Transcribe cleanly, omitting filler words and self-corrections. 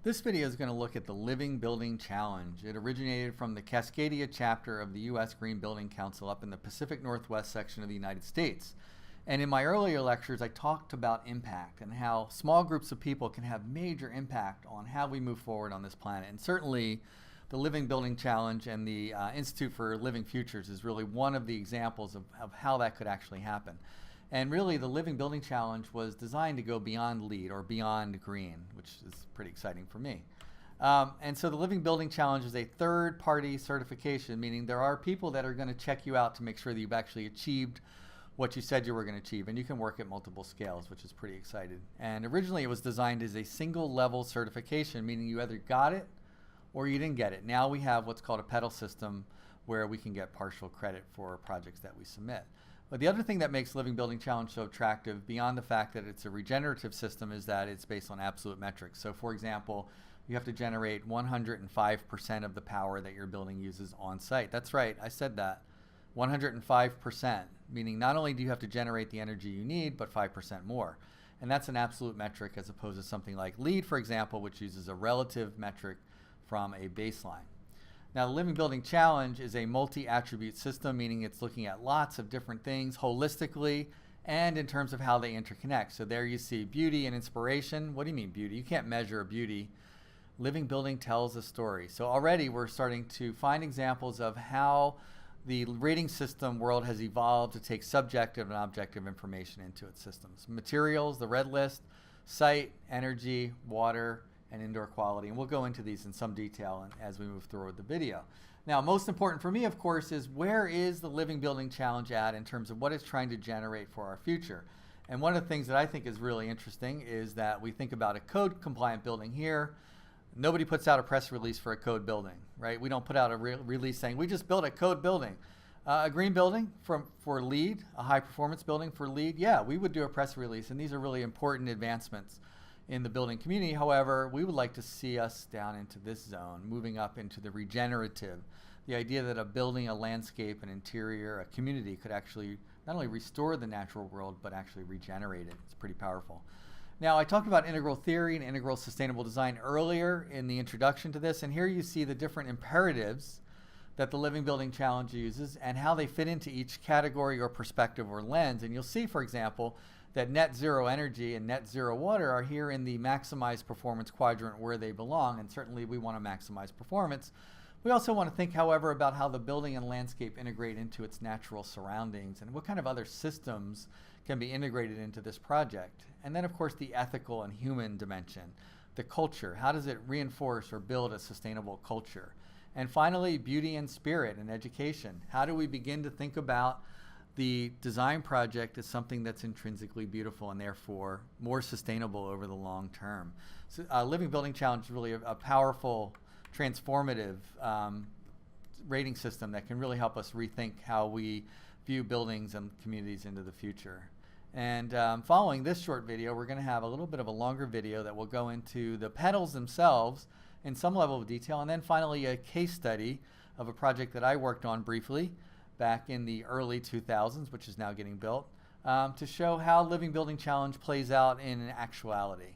This video is going to look at the Living Building Challenge. It originated from the Cascadia chapter of the U.S. Green Building Council up in the Pacific Northwest section of the United States. And in my earlier lectures, I talked about impact and how small groups of people can have major impact on how we move forward on this planet. And certainly, the Living Building Challenge and the Institute for Living Futures is really one of the examples of how that could actually happen. And really, the Living Building Challenge was designed to go beyond LEED or beyond green, which is pretty exciting for me. And so the Living Building Challenge is a third-party certification, meaning there are people that are going to check you out to make sure that you've actually achieved what you said you were going to achieve. And you can work at multiple scales, which is pretty exciting. And originally, it was designed as a single-level certification, meaning you either got it or you didn't get it. Now we have what's called a pedal system where we can get partial credit for projects that we submit. But the other thing that makes Living Building Challenge so attractive, beyond the fact that it's a regenerative system, is that it's based on absolute metrics. So for example, you have to generate 105% of the power that your building uses on site. That's right, I said that. 105%, meaning not only do you have to generate the energy you need, but 5% more. And that's an absolute metric as opposed to something like LEED, for example, which uses a relative metric from a baseline. Now, the Living Building Challenge is a multi-attribute system, meaning it's looking at lots of different things holistically and in terms of how they interconnect. So there you see beauty and inspiration. What do you mean beauty? You can't measure a beauty. Living Building tells a story. So already we're starting to find examples of how the rating system world has evolved to take subjective and objective information into its systems. Materials, the red list, site, energy, water, and indoor quality. And we'll go into these in some detail as we move through the video. Now, most important for me, of course, is where is the Living Building Challenge at in terms of what it's trying to generate for our future? And one of the things that I think is really interesting is that we think about a code compliant building here. Nobody puts out a press release for a code building, right? We don't put out a release saying, we just built a code building. A green building for LEED, a high performance building for LEED, yeah, we would do a press release, and these are really important advancements in the building community. However, we would like to see us down into this zone, moving up into the regenerative, the idea that a building, a landscape, an interior, a community could actually not only restore the natural world, but actually regenerate it. It's pretty powerful. Now, I talked about integral theory and integral sustainable design earlier in the introduction to this, and here you see the different imperatives that the Living Building Challenge uses and how they fit into each category or perspective or lens. And you'll see, for example, that net zero energy and net zero water are here in the maximize performance quadrant where they belong, and certainly we want to maximize performance. We also want to think, however, about how the building and landscape integrate into its natural surroundings and what kind of other systems can be integrated into this project. And then, of course, the ethical and human dimension, the culture. How does it reinforce or build a sustainable culture? And finally, beauty and spirit and education. How do we begin to think about the design project as something that's intrinsically beautiful and therefore more sustainable over the long term? So, Living Building Challenge is really a powerful, transformative rating system that can really help us rethink how we view buildings and communities into the future. And following this short video, we're going to have a little bit of a longer video that will go into the pedals themselves in some level of detail, and then finally a case study of a project that I worked on briefly back in the early 2000s, which is now getting built, to show how Living Building Challenge plays out in actuality.